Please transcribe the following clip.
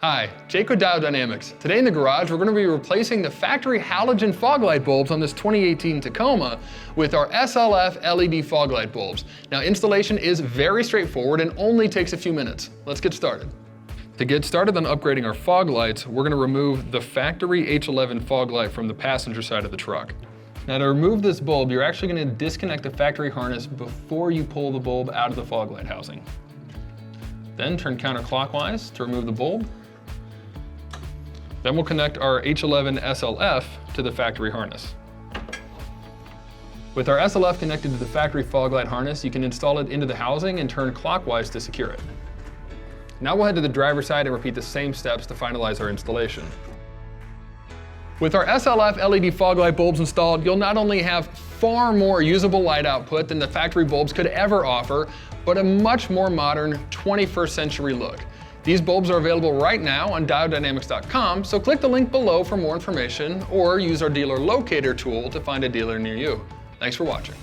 Hi, Jake with Diode Dynamics. Today in the garage, we're going to be replacing the factory halogen fog light bulbs on this 2018 Tacoma with our SLF LED fog light bulbs. Now, installation is very straightforward and only takes a few minutes. Let's get started. To get started on upgrading our fog lights, we're going to remove the factory H11 fog light from the passenger side of the truck. Now, to remove this bulb, you're actually going to disconnect the factory harness before you pull the bulb out of the fog light housing. Then turn counterclockwise to remove the bulb. Then we'll connect our H11 SLF to the factory harness. With our SLF connected to the factory fog light harness, you can install it into the housing and turn clockwise to secure it. Now we'll head to the driver's side and repeat the same steps to finalize our installation. With our SLF LED fog light bulbs installed, you'll not only have far more usable light output than the factory bulbs could ever offer, but a much more modern 21st century look. These bulbs are available right now on diodedynamics.com, so click the link below for more information or use our dealer locator tool to find a dealer near you. Thanks for watching.